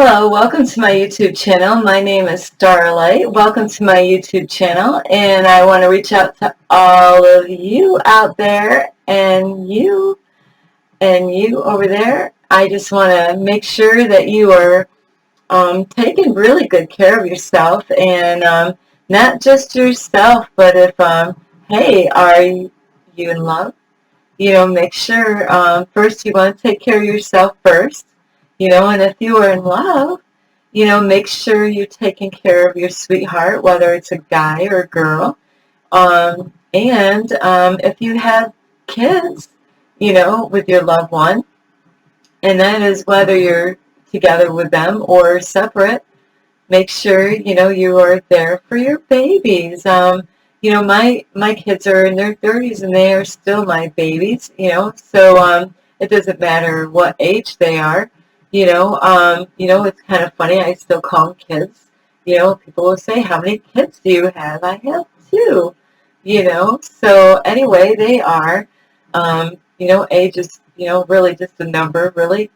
Hello, welcome to my YouTube channel. My name is Starlight. Welcome to my YouTube channel, and I want to reach out to all of you out there and you over there. I just want to make sure that you are taking really good care of yourself, and not just yourself, but if hey, are you in love? Make sure first you want to take care of yourself first, and if you are in love, make sure you're taking care of your sweetheart, whether it's a guy or a girl. And if you have kids, with your loved one, and that is whether you're together with them or separate, make sure you are there for your babies. My kids are in their 30s and they are still my babies. So it doesn't matter what age they are. It's kind of funny. I still call them kids. People will say, "How many kids do you have?" I have two. So anyway, they are. Age is really just a number. Really,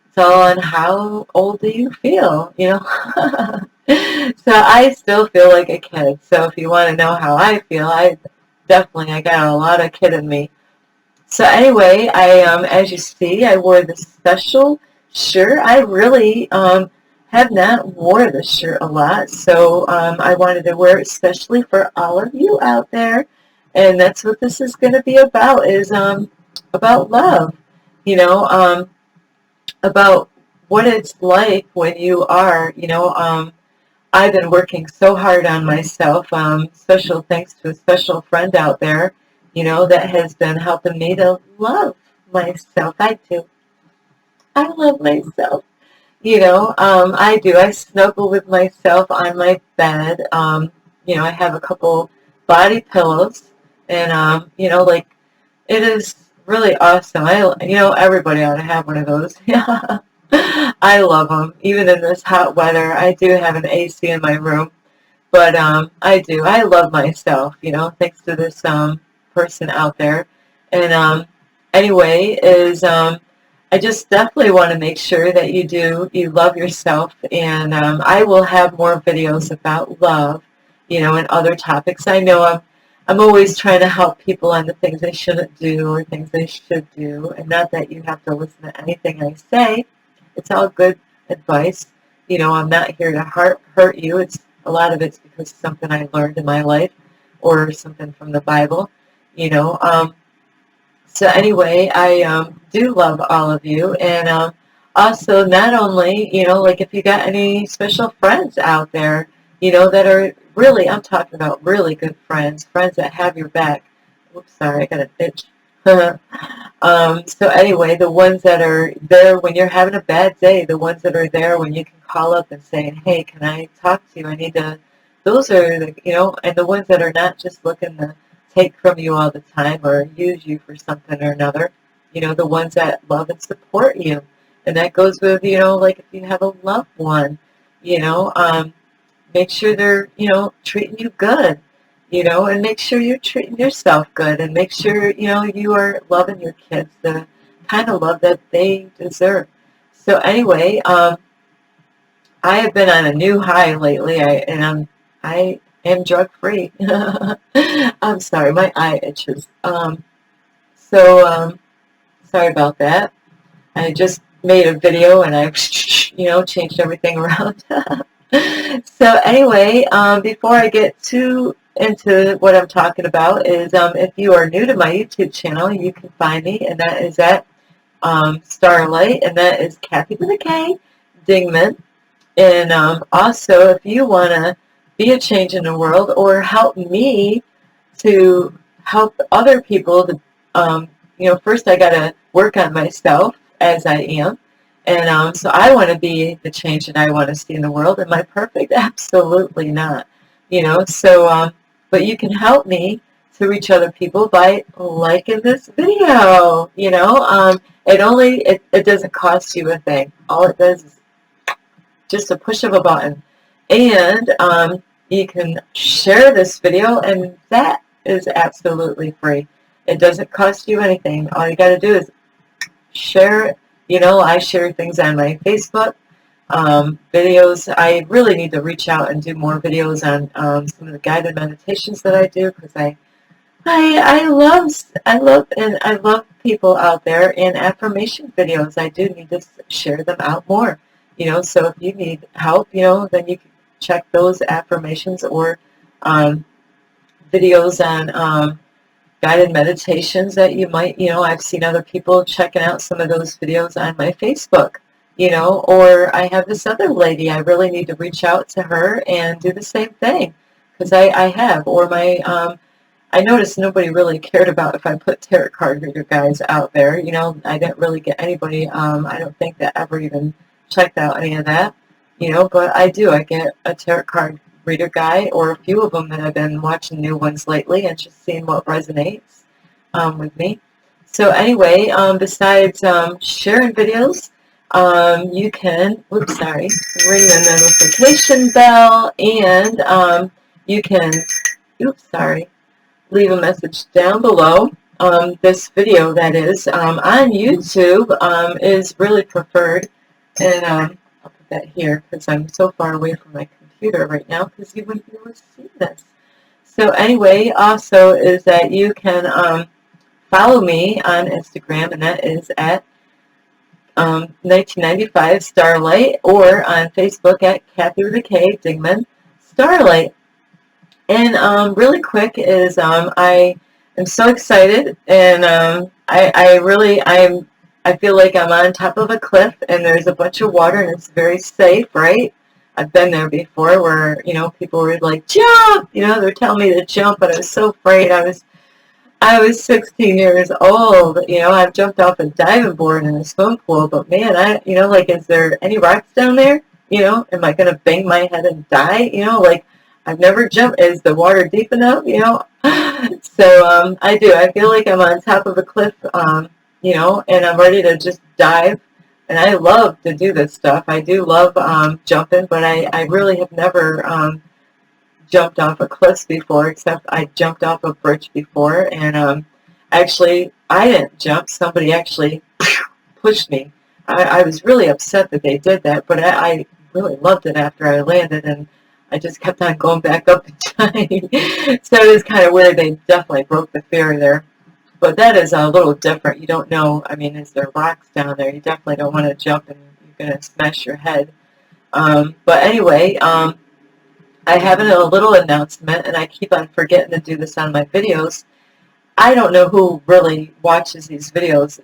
it's all on how old do you feel. So I still feel like a kid. So if you want to know how I feel, I got a lot of kid in me. So anyway, as you see, I wore this special shirt. I really have not wore this shirt a lot, so I wanted to wear it especially for all of you out there, and that's what this is going to be about. Is about love. You know, about what it's like when you are. I've been working so hard on myself. Special thanks to a special friend out there, that has been helping me to love myself. I do. I love myself. I do. I snuggle with myself on my bed. I have a couple body pillows, and like it is really awesome. Everybody ought to have one of those. Yeah. I love them. Even in this hot weather, I do have an AC in my room, but I do. I love myself, thanks to this person out there. And anyway, I just definitely want to make sure that you love yourself. And I will have more videos about love, and other topics. I know I'm always trying to help people on the things they shouldn't do or things they should do, and not that you have to listen to anything I say. It's all good advice. I'm not here to hurt you. A lot of it's because of something I learned in my life or something from the Bible. You know. So anyway, I do love all of you, and also not only like if you got any special friends out there, that are really, I'm talking about really good friends that have your back. Oops, sorry, I got an itch. So anyway, the ones that are there when you're having a bad day, the ones that are there when you can call up and say, "Hey, can I talk to you? I need to." Those are and the ones that are not just looking to take from you all the time or use you for something or another. The ones that love and support you, and that goes with like if you have a loved one, make sure they're treating you good. And make sure you're treating yourself good, and make sure, you are loving your kids the kind of love that they deserve. So anyway, I have been on a new high lately, I am drug free. I'm sorry, my eye itches. So sorry about that. I just made a video and I, changed everything around. So anyway, before I get too into what I'm talking about is if you are new to my YouTube channel, you can find me, and that is at Starlight, and that is Kathy with a K, Dingman. And also, if you want to be a change in the world or help me to help other people to, first I got to work on myself as I am. And so I want to be the change that I want to see in the world. Am I perfect? Absolutely not. But you can help me to reach other people by liking this video. It doesn't cost you a thing. All it does is just a push of a button. And you can share this video, and that is absolutely free. It doesn't cost you anything. All you got to do is share it. I share things on my Facebook. videos. I really need to reach out and do more videos on some of the guided meditations that I do, because I love people out there, and affirmation videos. I do need to share them out more. So if you need help, then you can check those affirmations or um, videos on guided meditations that you might, I've seen other people checking out some of those videos on my Facebook, or I have this other lady, I really need to reach out to her and do the same thing, because I have, or I noticed nobody really cared about if I put tarot card reader guys out there. I didn't really get anybody, I don't think, that ever even checked out any of that, but I do. I get a tarot card reader guy, or a few of them that I've been watching new ones lately and just seeing what resonates with me. So anyway, besides sharing videos, you can, ring the notification bell, and you can, leave a message down below. This video, that is, on YouTube is really preferred, and I'll put that here because I'm so far away from my computer right now because you wouldn't be able to see this. So anyway, also is that you can follow me on Instagram, and that is at 1995 Starlight, or on Facebook at Kathy with a K Dingman Starlight. And really quick is I am so excited, and I feel like I'm on top of a cliff, and there's a bunch of water, and it's very safe, right? I've been there before, where people were like, jump, they're telling me to jump, but I was so afraid. I was 16 years old. I've jumped off a diving board in a swimming pool, but man, is there any rocks down there? Am I going to bang my head and die? I've never jumped. Is the water deep enough? So I do. I feel like I'm on top of a cliff, and I'm ready to just dive. And I love to do this stuff. I do love jumping, but I really have never jumped off a cliff before, except I jumped off a bridge before, and actually I didn't jump. Somebody actually pushed me. I was really upset that they did that, but I really loved it after I landed, and I just kept on going back up and trying. So it was kind of weird. They definitely broke the fear there. But that is a little different. You don't know, is there rocks down there? You definitely don't want to jump and you're going to smash your head. But anyway, I have a little announcement, and I keep on forgetting to do this on my videos. I don't know who really watches these videos.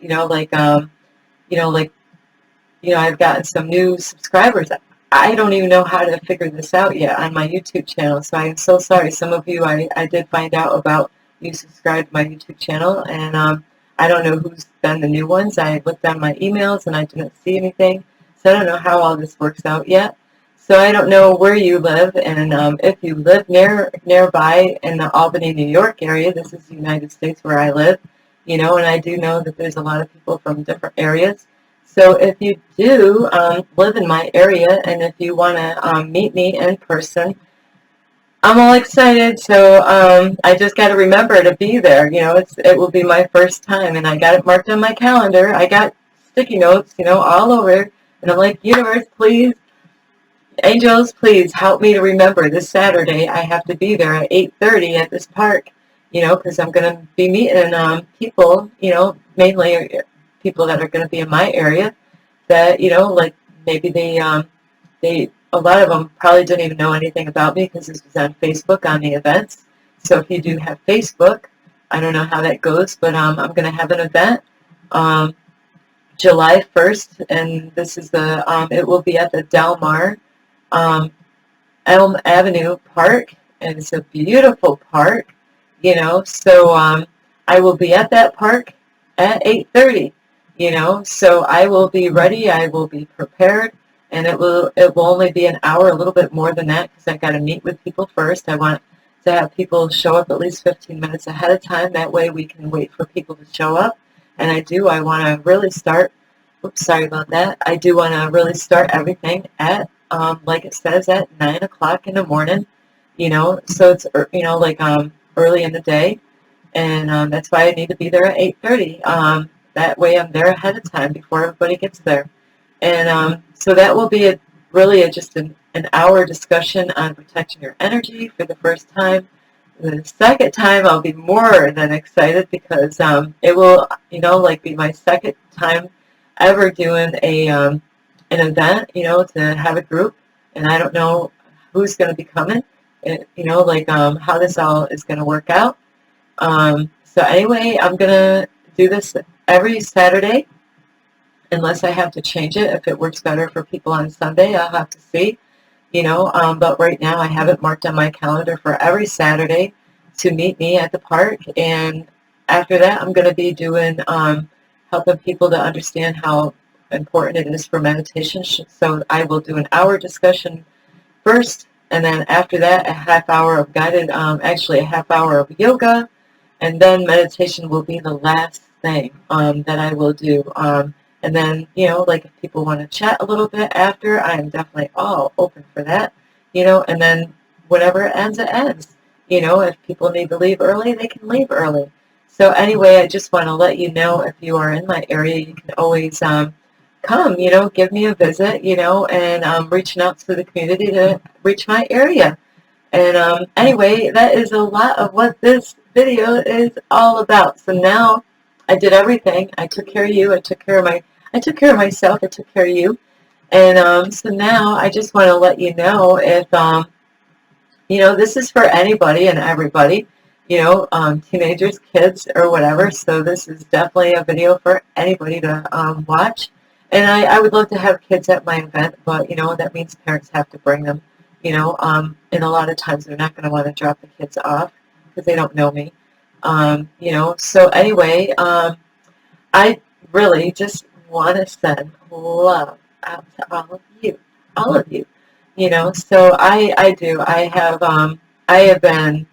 I've gotten some new subscribers. I don't even know how to figure this out yet on my YouTube channel, so I'm so sorry. Some of you, I did find out about you subscribed to my YouTube channel, and I don't know who's been the new ones. I looked on my emails, and I didn't see anything, so I don't know how all this works out yet. So I don't know where you live, and if you live nearby in the Albany, New York area, this is the United States where I live, and I do know that there's a lot of people from different areas. So if you do live in my area, and if you want to meet me in person, I'm all excited. So I just got to remember to be there. It will be my first time, and I got it marked on my calendar. I got sticky notes, all over, and I'm like, universe, please, angels, please help me to remember this Saturday. I have to be there at 8:30 at this park, because I'm going to be meeting people, mainly people that are going to be in my area that, like maybe they, a lot of them probably didn't even know anything about me because this was on Facebook on the events. So if you do have Facebook, I don't know how that goes, but I'm going to have an event July 1st, and this is it will be at the Del Mar Elm Avenue Park, and it's a beautiful park, so I will be at that park at 8:30, so I will be ready, I will be prepared, and it will only be an hour, a little bit more than that, because I got to meet with people first. I want to have people show up at least 15 minutes ahead of time, that way we can wait for people to show up, and I want to really start, sorry about that, I do want to really start everything at like it says, at 9 o'clock in the morning, so it's, early in the day, and that's why I need to be there at 8:30. That way I'm there ahead of time before everybody gets there. And so that will be really just an hour discussion on protecting your energy for the first time. The second time, I'll be more than excited because it will, like be my second time ever doing an event, to have a group, and I don't know who's going to be coming, how this all is going to work out. So anyway, I'm going to do this every Saturday, unless I have to change it. If it works better for people on Sunday, I'll have to see, but right now I have it marked on my calendar for every Saturday to meet me at the park. And after that, I'm going to be doing, helping people to understand how important it is for meditation. So I will do an hour discussion first, and then after that, a half hour of guided, actually a half hour of yoga, and then meditation will be the last thing that I will do. And then, if people want to chat a little bit after, I am definitely all open for that, and then whenever it ends, it ends. If people need to leave early, they can leave early. So anyway, I just want to let you know, if you are in my area, you can always come, give me a visit, and I'm reaching out to the community to reach my area. And anyway, that is a lot of what this video is all about. So now I did everything. I took care of you. I took care of myself. I took care of you. And so now I just want to let you know, if this is for anybody and everybody, teenagers, kids, or whatever. So this is definitely a video for anybody to watch. And I would love to have kids at my event, but that means parents have to bring them. And a lot of times they're not going to want to drop the kids off because they don't know me. So anyway, I really just want to send love out to all of you. So I do. I have been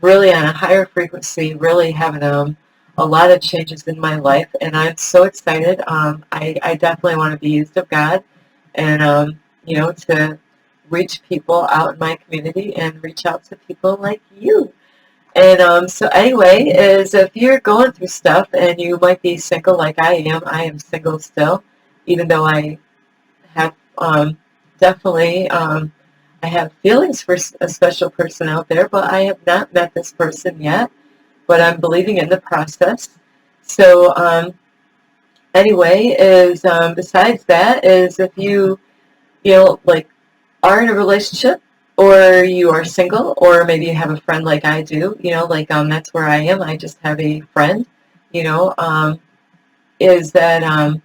really on a higher frequency, really having a lot of changes in my life, and I'm so excited. I definitely want to be used of God, and to reach people out in my community and reach out to people like you. And so anyway, is if you're going through stuff and you might be single like I am single still, even though I have definitely, I have feelings for a special person out there, but I have not met this person yet, but I'm believing in the process. So anyway, is besides that, is if you, are in a relationship, or you are single, or maybe you have a friend like I do, that's where I am. I just have a friend, is that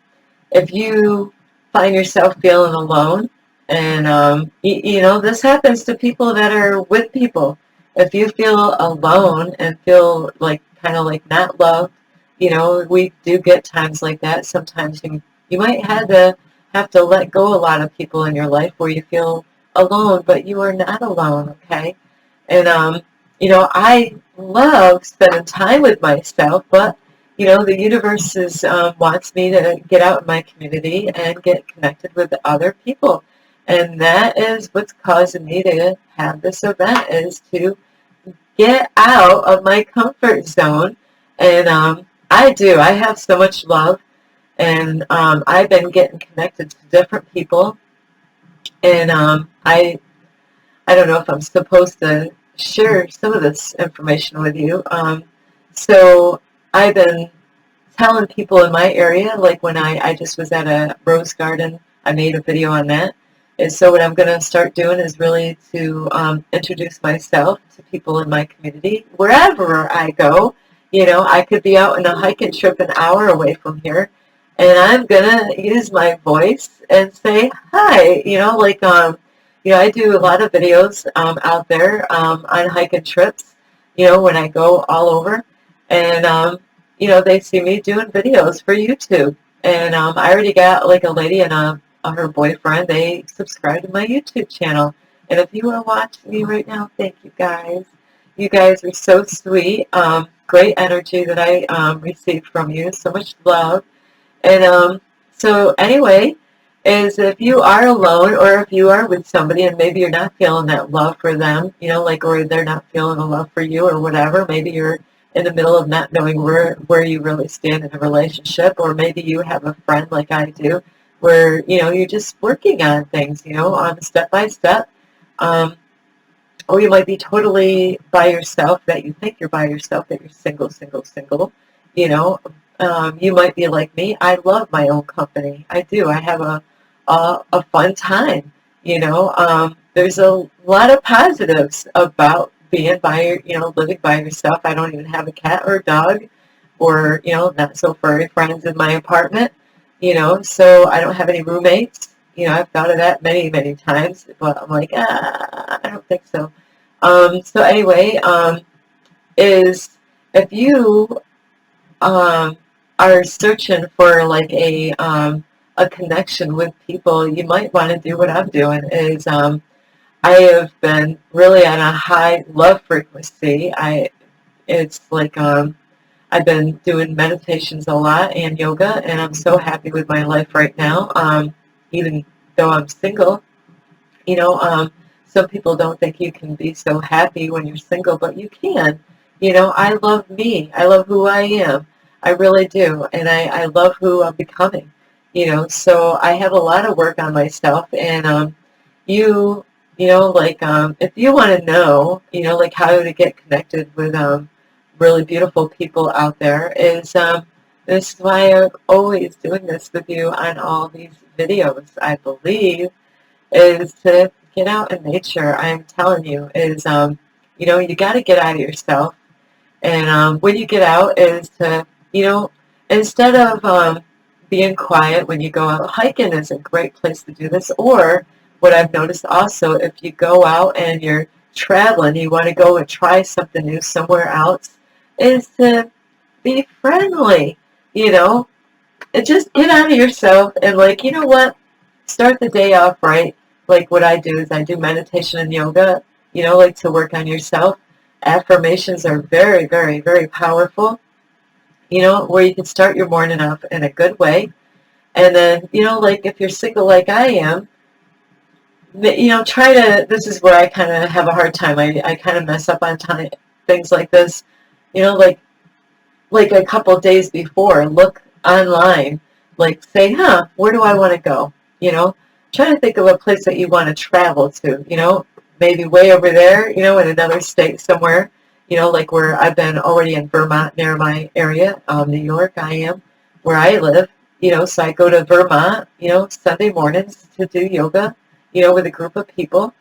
if you find yourself feeling alone, and this happens to people that are with people. If you feel alone and feel kind of like not loved, we do get times like that. Sometimes you might have to let go a lot of people in your life where you feel alone, but you are not alone, okay? And I love spending time with myself, but the universe wants me to get out in my community and get connected with other people. And that is what's causing me to have this event, is to get out of my comfort zone. And I have so much love, and I've been getting connected to different people. And I don't know if I'm supposed to share some of this information with you. So I've been telling people in my area, like when I just was at a rose garden, I made a video on that. And so what I'm going to start doing is really to introduce myself to people in my community, wherever I go. I could be out on a hiking trip an hour away from here, and I'm going to use my voice and say hi. I do a lot of videos out there on hiking trips, when I go all over. And they see me doing videos for YouTube. And I already got like a lady and her boyfriend. They subscribe to my YouTube channel. And if you are watching me right now, thank you guys. You guys are so sweet. Great energy that I received from you. So much love. And so anyway, is if you are alone, or if you are with somebody and maybe you're not feeling that love for them, or they're not feeling the love for you or whatever, maybe you're in the middle of not knowing where you really stand in a relationship, or maybe you have a friend like I do where, you're just working on things, on step by step. Or you might be totally by yourself, that you think you're by yourself, that you're single, single, single. You know, you might be like me. I love my own company. I do. I have a fun time. There's a lot of positives about being living by yourself. I don't even have a cat or a dog, or not so furry friends in my apartment. So I don't have any roommates. I've thought of that many, many times, but I'm like, I don't think so. So anyway, is if you are searching for like a connection with people, you might want to do what I'm doing. Is I have been really on a high love frequency. It's like I've been doing meditations a lot and yoga, and I'm so happy with my life right now. Even though I'm single, some people don't think you can be so happy when you're single, but you can. I love me. I love who I am. I really do, and I love who I'm becoming. So I have a lot of work on myself, and you, like if you want to know, like how to get connected with really beautiful people out there, is this is why I'm always doing this with you on all these videos. I believe is to get out in nature. I'm telling you, is you got to get out of yourself, and when you get out, is to instead of being quiet when you go out hiking, is a great place to do this. Or what I've noticed also, if you go out and you're traveling, you want to go and try something new somewhere else, is to be friendly. And just get out of yourself and, like, you know what, start the day off right. Like what I do is I do meditation and yoga, like to work on yourself. Affirmations are very, very, very powerful, where you can start your morning off in a good way. And then, like if you're single like I am, try to, this is where I kind of have a hard time. I kind of mess up on time, things like this, like a couple of days before, look online, like say, where do I want to go? Try to think of a place that you want to travel to, maybe way over there, in another state somewhere, like where I've been already in Vermont near my area, New York, I am, where I live, so I go to Vermont, Sunday mornings to do yoga, with a group of people.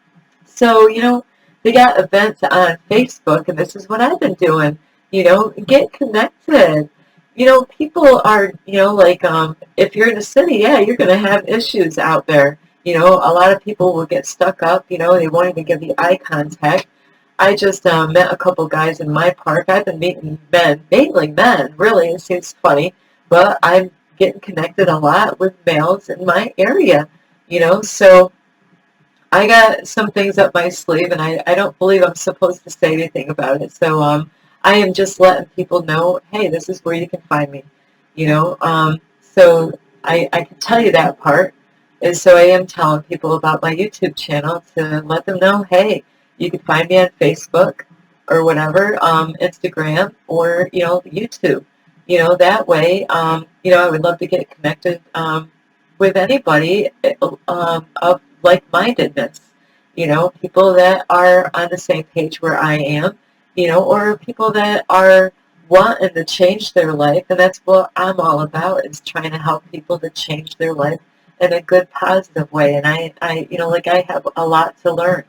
So, they got events on Facebook, and this is what I've been doing, get connected. People are, like, if you're in a city, yeah, you're going to have issues out there. A lot of people will get stuck up, they won't even give the eye contact. I just met a couple guys in my park. I've been meeting men, mainly men, really, it seems funny, but I'm getting connected a lot with males in my area, so I got some things up my sleeve, and I don't believe I'm supposed to say anything about it. So I am just letting people know, hey, this is where you can find me. So I can tell you that part. And so I am telling people about my YouTube channel to let them know, hey, you can find me on Facebook or whatever, Instagram or, YouTube. That way, I would love to get connected with anybody of like-mindedness, people that are on the same page where I am, or people that are wanting to change their life, and that's what I'm all about, is trying to help people to change their life in a good, positive way. And I I have a lot to learn,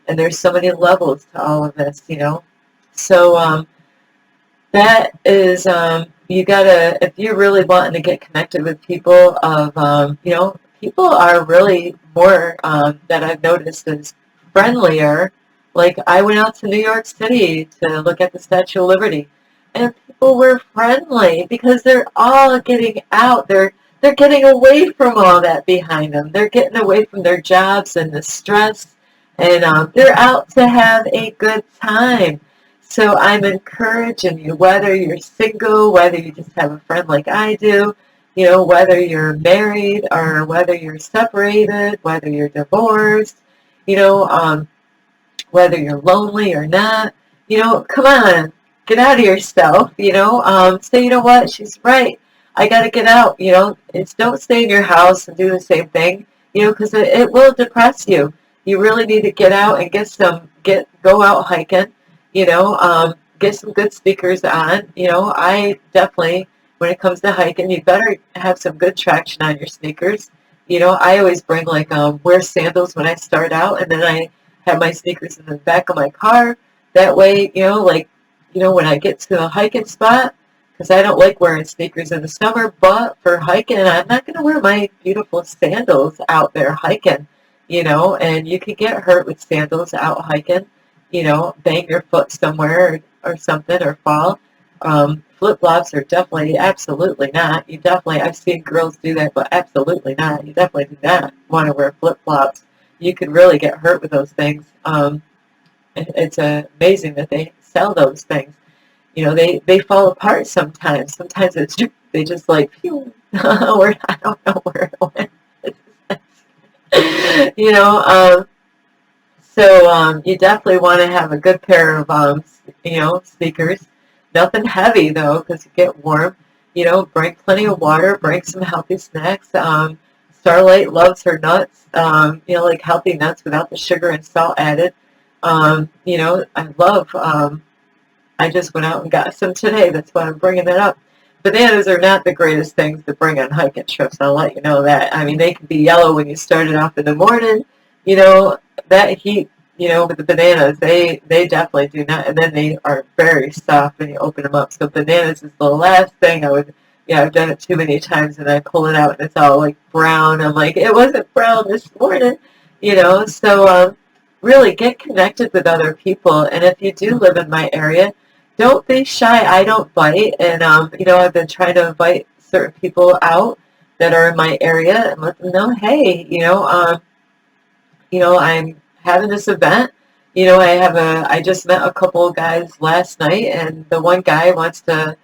and there's so many levels to all of this, So that is, you gotta, if you're really wanting to get connected with people of, people are really more, that I've noticed is friendlier. Like I went out to New York City to look at the Statue of Liberty, and people were friendly because they're all getting out. They're getting away from all that behind them. They're getting away from their jobs and the stress, and they're out to have a good time. So I'm encouraging you, whether you're single, whether you just have a friend like I do, whether you're married or whether you're separated, whether you're divorced, you know, um, whether you're lonely or not, come on, get out of yourself, say, you know what, she's right. I got to get out, it's don't stay in your house and do the same thing, because it will depress you. You really need to get out and go out hiking, get some good speakers on. I definitely, when it comes to hiking, you better have some good traction on your sneakers. I always bring wear sandals when I start out, and then I have my sneakers in the back of my car. That way, when I get to a hiking spot, because I don't like wearing sneakers in the summer, but for hiking, I'm not going to wear my beautiful sandals out there hiking, and you can get hurt with sandals out hiking, bang your foot somewhere or something or fall. Flip-flops are definitely, absolutely not. I've seen girls do that, but absolutely not. You definitely do not want to wear flip-flops. You could really get hurt with those things. It's amazing that they sell those things. They fall apart sometimes. Sometimes they just like, phew, or I don't know where it went. So you definitely want to have a good pair of, sneakers. Nothing heavy though, because you get warm. Bring plenty of water. Bring some healthy snacks. Starlight loves her nuts. Like healthy nuts without the sugar and salt added. I love. I just went out and got some today. That's why I'm bringing that up. Bananas are not the greatest things to bring on hiking trips. I'll let you know that. I mean, they can be yellow when you start it off in the morning. That heat, with the bananas, they definitely do not. And then they are very soft when you open them up. So bananas is the last thing I would. Yeah, I've done it too many times, and I pull it out, and it's all like brown. I'm like, it wasn't brown this morning. So really get connected with other people. And if you do live in my area, don't be shy. I don't bite, and I've been trying to invite certain people out that are in my area and let them know, hey, I'm having this event. I just met a couple of guys last night, and the one guy wants to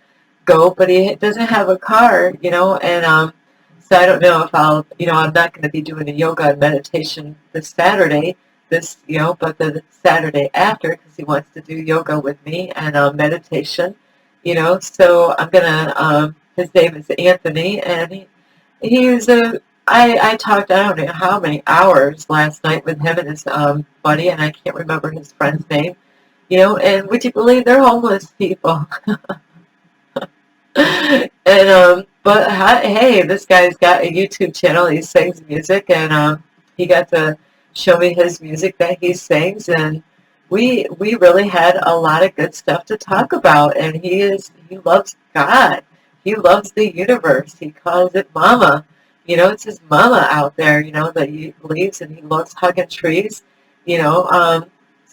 go, but he doesn't have a car, and so I don't know if I'm not going to be doing a yoga and meditation this Saturday, but the Saturday after, because he wants to do yoga with me and meditation, so I'm going to, his name is Anthony, and he's I talked, I don't know how many hours last night with him and his buddy, and I can't remember his friend's name, and would you believe they're homeless people? And but hey, this guy's got a YouTube channel. He sings music, and he got to show me his music that he sings, and we really had a lot of good stuff to talk about. And he loves God. He loves the universe. He calls it Mama. It's his mama out there. That he believes, and he loves hugging trees. So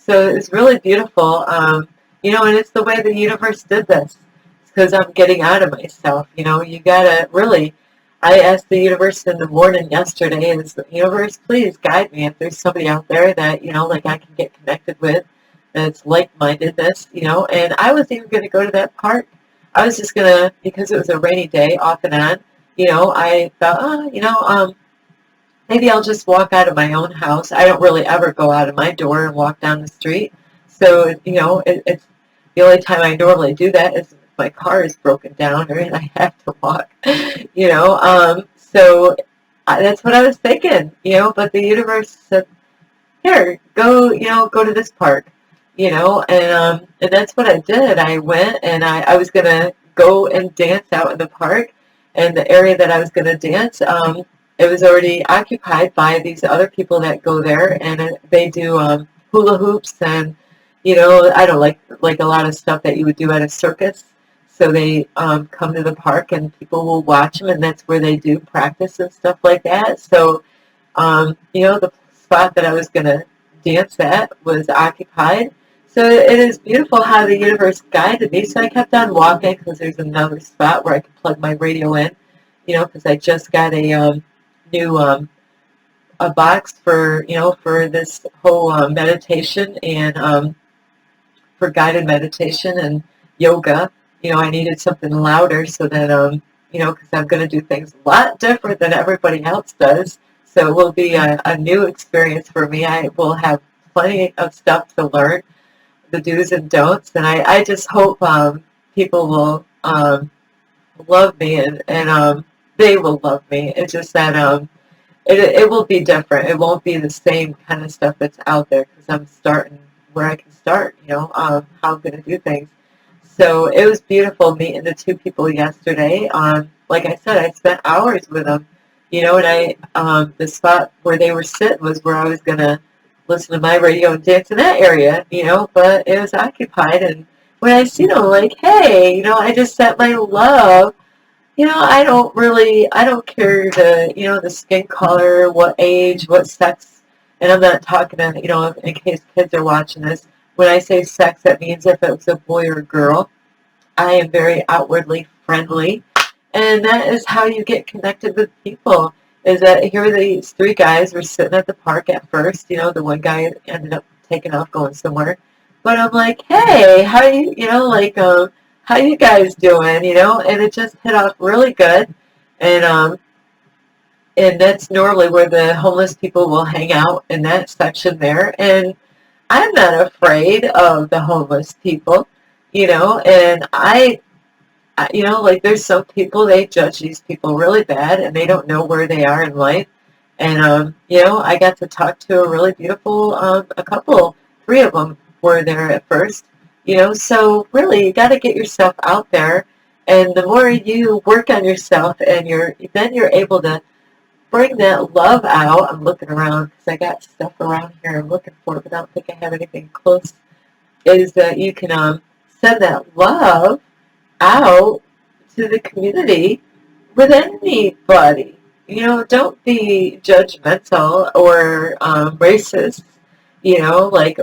it's really beautiful. And it's the way the universe did this because I'm getting out of myself. You gotta really. I asked the universe in the morning yesterday, and the universe, please guide me if there's somebody out there that like I can get connected with, that's like-mindedness. And I was even gonna go to that park. I was just gonna, because it was a rainy day, off and on. I thought, maybe I'll just walk out of my own house. I don't really ever go out of my door and walk down the street. So, it's the only time I normally do that is if my car is broken down or I have to walk, So that's what I was thinking, but the universe said, here, go to this park, and that's what I did. I went and I was going to go and dance out in the park, and the area that I was going to dance, it was already occupied by these other people that go there, and they do hula hoops and, I don't like a lot of stuff that you would do at a circus. So they come to the park and people will watch them, and that's where they do practice and stuff like that. So, the spot that I was going to dance at was occupied. So it is beautiful how the universe guided me. So I kept on walking because there's another spot where I could plug my radio in, because I just got a new a box for for this whole meditation and for guided meditation and yoga. I needed something louder so that because I'm going to do things a lot different than everybody else does. So it will be a new experience for me. I will have plenty of stuff to learn, the do's and don'ts, and I just hope people will love me, and they will love me. It's just that it will be different. It won't be the same kind of stuff that's out there because I'm starting where I can start, how I'm going to do things. So it was beautiful meeting the two people yesterday. Like I said, I spent hours with them, and the spot where they were sitting was where I was going to listen to my radio and dance in that area, but it was occupied. And when I see them, I'm like, hey, I just sent my love. I don't care the skin color, what age, what sex, and I'm not talking to, in case kids are watching this. When I say sex, that means if it was a boy or a girl. I am very outwardly friendly, and that is how you get connected with people. Is that here these three guys were sitting at the park at first. The one guy ended up taking off going somewhere, but I'm like, hey, how you guys doing? And it just hit off really good, and and that's normally where the homeless people will hang out in that section there, and I'm not afraid of the homeless people, and like there's some people, they judge these people really bad and they don't know where they are in life. And, I got to talk to a really beautiful, a couple, three of them were there at first, so really you got to get yourself out there. And the more you work on yourself and then you're able to bring that love out. I'm looking around because I got stuff around here I'm looking for, but I don't think I have anything close. Is that you can send that love out to the community with anybody. Don't be judgmental or racist,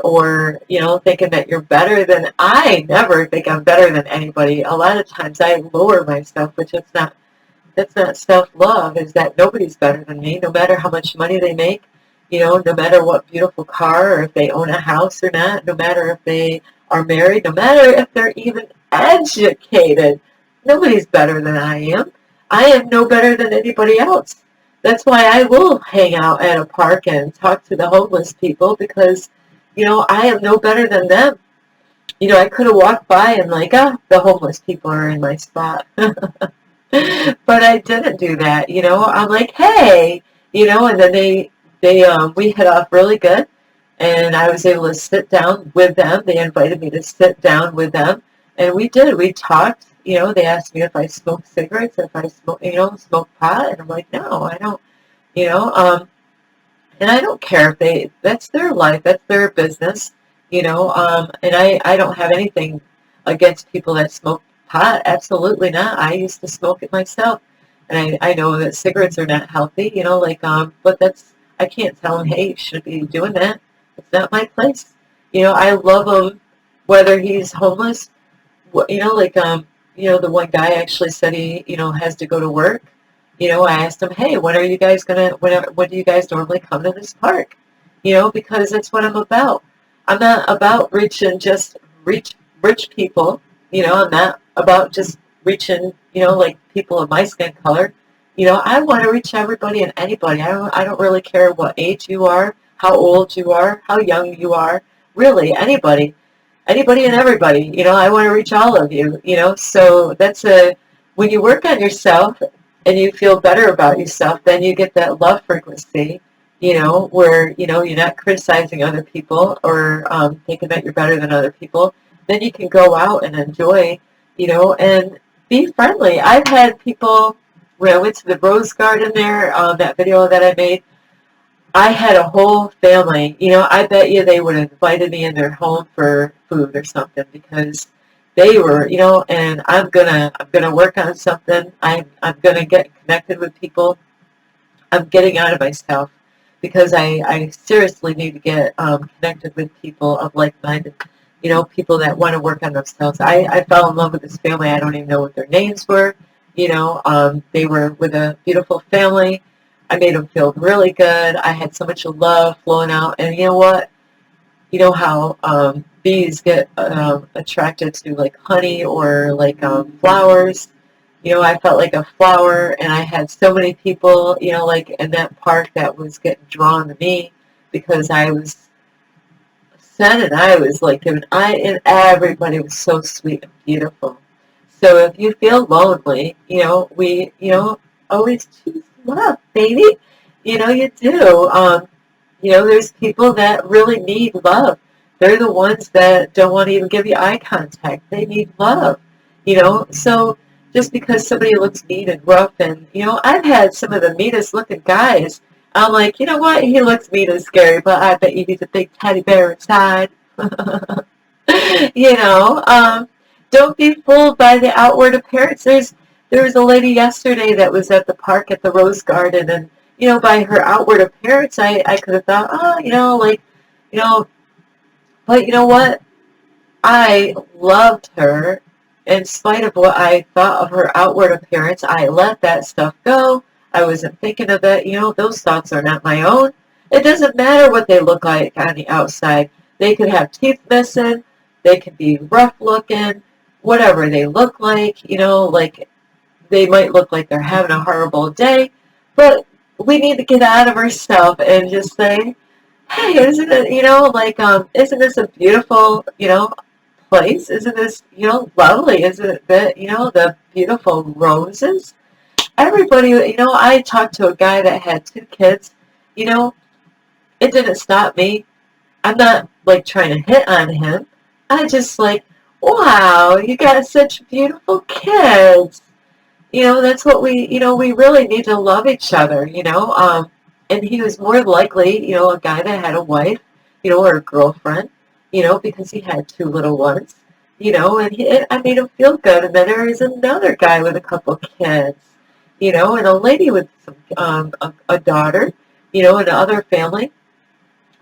or thinking that you're better than, I never think I'm better than anybody. A lot of times I lower myself, which that's not self-love, is that nobody's better than me, no matter how much money they make, no matter what beautiful car or if they own a house or not, no matter if they are married, no matter if they're even educated. Nobody's better than I am. I am no better than anybody else. That's why I will hang out at a park and talk to the homeless people because, I am no better than them. I could have walked by and like, the homeless people are in my spot. But I didn't do that, I'm like, hey, and then we hit off really good, and I was able to sit down with them. They invited me to sit down with them, and we did. We talked, they asked me if I smoked cigarettes, if I smoke pot, and I'm like, no, I don't, you know, um, and I don't care if that's their life, that's their business, and I don't have anything against people that smoke pot, absolutely not. I used to smoke it myself, and I know that cigarettes are not healthy, but I can't tell them, hey, you shouldn't be doing that. It's not my place. I love him, whether he's homeless, the one guy actually said he, has to go to work. I asked him, hey, when are you guys when do you guys normally come to this park? Because that's what I'm about. I'm not about rich people. I'm not about just reaching, like people of my skin color. I want to reach everybody and anybody. I don't really care what age you are, how old you are, how young you are, really anybody and everybody. I want to reach all of you. So when you work on yourself and you feel better about yourself, then you get that love frequency, where, you're not criticizing other people or thinking that you're better than other people. Then you can go out and enjoy, and be friendly. I've had people, when I went to the Rose Garden there, that video that I made, I had a whole family. I bet you they would have invited me in their home for food or something because they were, and I'm gonna work on something. I'm gonna get connected with people. I'm getting out of myself because I seriously need to get connected with people of like-minded, people that want to work on themselves. I fell in love with this family. I don't even know what their names were. They were with a beautiful family. I made them feel really good. I had so much love flowing out. And you know what? You know how bees get attracted to like honey or like flowers. I felt like a flower, and I had so many people, like in that park that was getting drawn to me because I was sad, and I was like and everybody was so sweet and beautiful. So if you feel lonely, we, always choose love, baby. You do. There's people that really need love. They're the ones that don't want to even give you eye contact. They need love. So just because somebody looks mean and rough, and I've had some of the meanest looking guys. I'm like, you know what? He looks mean and scary, but I bet you he's a big teddy bear inside. you know, um, don't be fooled by the outward appearance. There was a lady yesterday that was at the park at the Rose Garden, and by her outward appearance, I could have thought, oh, you know, but you know what? I loved her in spite of what I thought of her outward appearance. I let that stuff go. I wasn't thinking of it. Those thoughts are not my own. It doesn't matter what they look like on the outside. They could have teeth missing. They could be rough looking. Whatever they look like they might look like they're having a horrible day. But we need to get out of ourselves and just say, hey, isn't it, isn't this a beautiful, place? Isn't this, lovely? Isn't it the beautiful roses? Everybody, I talked to a guy that had 2 kids. You know, it didn't stop me. I'm not like trying to hit on him. I just like, wow, you got such beautiful kids. That's what we really need to love each other, and he was more likely, a guy that had a wife, or a girlfriend, because he had 2 little ones, and I made him feel good. And then there was another guy with a couple kids, and a lady with a daughter, and other family.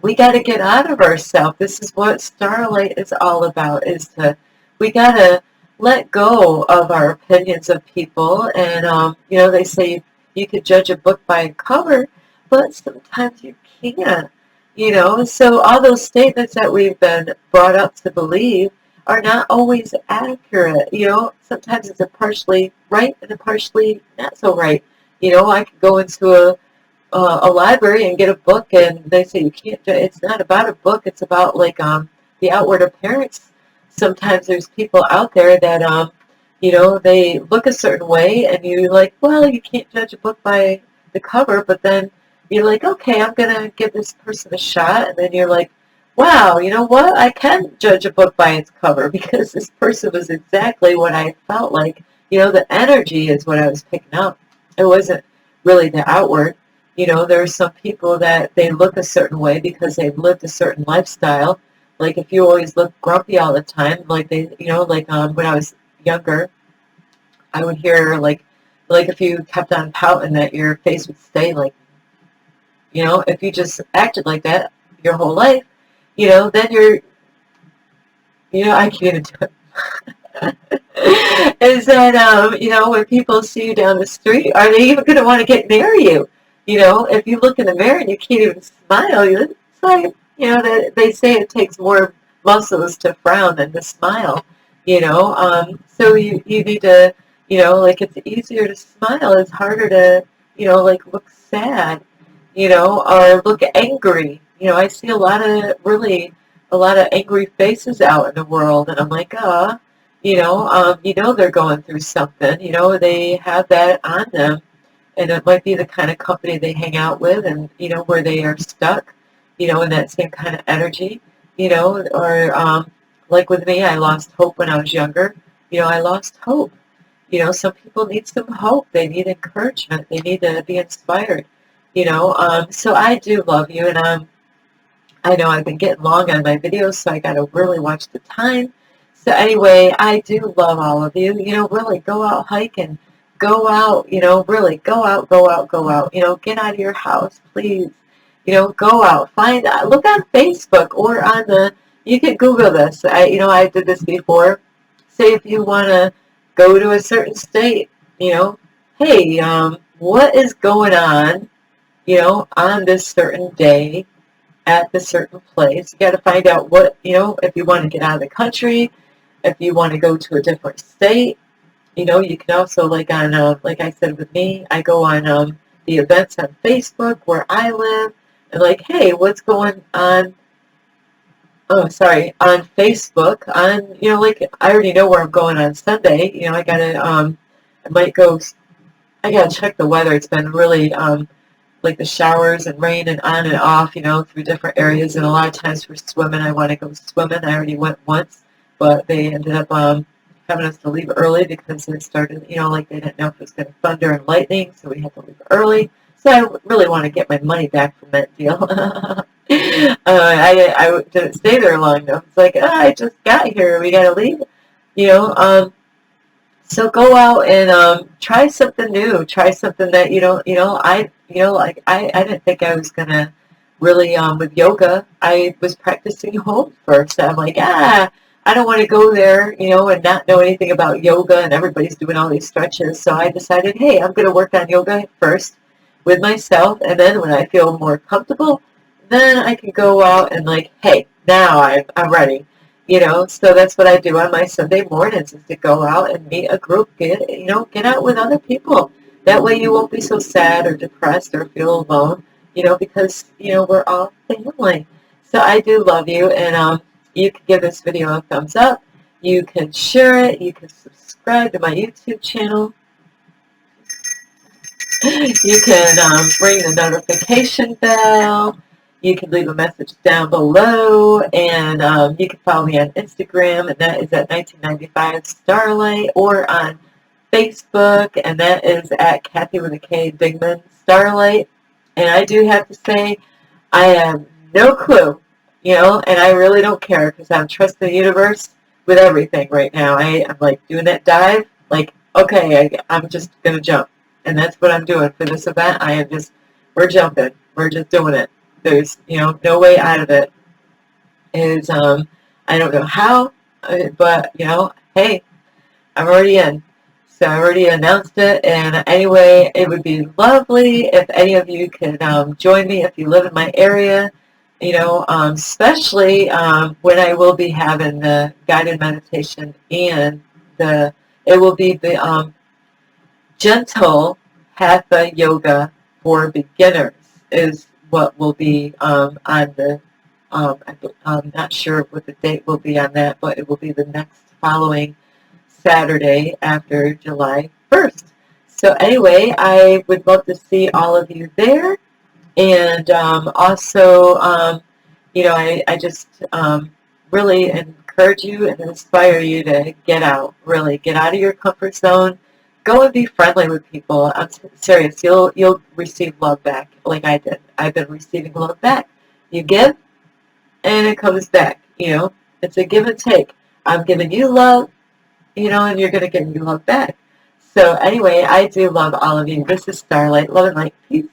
We got to get out of ourselves. This is what Starlight is all about, we got to let go of our opinions of people. And, they say you could judge a book by a cover, but sometimes you can't, So all those statements that we've been brought up to believe are not always accurate. Sometimes it's a partially right and a partially not so right. I could go into a library and get a book, and they say you can't. It's not about a book. It's about the outward appearance. Sometimes there's people out there that they look a certain way, and you're like, well, you can't judge a book by the cover. But then you're like, okay, I'm gonna give this person a shot, and then you're like, wow, you know what? I can judge a book by its cover because this person was exactly what I felt like. The energy is what I was picking up. It wasn't really the outward. There are some people that they look a certain way because they've lived a certain lifestyle. Like if you always look grumpy all the time, like when I was younger, I would hear like if you kept on pouting that your face would stay like, if you just acted like that your whole life, then I can't even do it. Is that, when people see you down the street, are they even going to want to get near you? If you look in the mirror and you can't even smile, it's like, they say it takes more muscles to frown than to smile, so you need to, it's easier to smile. It's harder to, look sad, or look angry. I see a lot of angry faces out in the world, and I'm like, they're going through something. They have that on them, and it might be the kind of company they hang out with, and where they are stuck, in that same kind of energy, or like with me, I lost hope when I was younger. I lost hope. Some people need some hope. They need encouragement. They need to be inspired. So I do love you, and I know I've been getting long on my videos, so I got to really watch the time. So anyway, I do love all of you. Really go out hiking. Go out, really go out, go out, go out. Get out of your house, please. Go out. Look on Facebook or you can Google this. I did this before. Say if you want to go to a certain state, hey, what is going on this certain day at the certain place. You got to find out what, if you want to get out of the country, if you want to go to a different state. You can also, like I said with me, I go on the events on Facebook where I live, and like, hey, what's going on oh, sorry, on Facebook, on, like, I already know where I'm going on Sunday. I might go, I gotta check the weather. It's been really, like the showers and rain and on and off, through different areas. And a lot of times for swimming, I want to go swimming. I already went once, but they ended up having us to leave early because it started, like they didn't know if it was going to thunder and lightning, so we had to leave early. So I really want to get my money back from that deal. I didn't stay there long enough. It's like, I just got here. We got to leave. You know, um, so go out and try something new. Try something that I didn't think I was gonna really with yoga. I was practicing home first. I'm like, I don't want to go there, and not know anything about yoga, and everybody's doing all these stretches. So I decided, hey, I'm gonna work on yoga first with myself, and then when I feel more comfortable, then I can go out and like, hey, now I'm ready. So that's what I do on my Sunday mornings is to go out and meet a group, get out with other people. That way you won't be so sad or depressed or feel alone, because, we're all family. So I do love you, and you can give this video a thumbs up. You can share it. You can subscribe to my YouTube channel. You can ring the notification bell. You can leave a message down below, and you can follow me on Instagram, and that is at 1995 Starlight, or on Facebook, and that is at Kathy with a K Digman Starlight. And I do have to say, I have no clue, and I really don't care because I'm trusting the universe with everything right now. I'm like doing that dive, like, okay, I'm just going to jump. And that's what I'm doing for this event. We're jumping. We're just doing it. There's, no way out of it. I don't know how, but, hey, I'm already in. So I already announced it, and anyway, it would be lovely if any of you could join me if you live in my area, especially when I will be having the guided meditation, and it will be the gentle Hatha Yoga for beginners is what will be on the, I'm not sure what the date will be on that, but it will be the next following Saturday after July 1st. So anyway, I would love to see all of you there. And also, I just really encourage you and inspire you to get out, really get out of your comfort zone. Go and be friendly with people. I'm serious. You'll receive love back like I did. I've been receiving love back. You give, and it comes back. It's a give and take. I'm giving you love, and you're going to give me love back. So anyway, I do love all of you. This is Starlight. Love and light. Peace.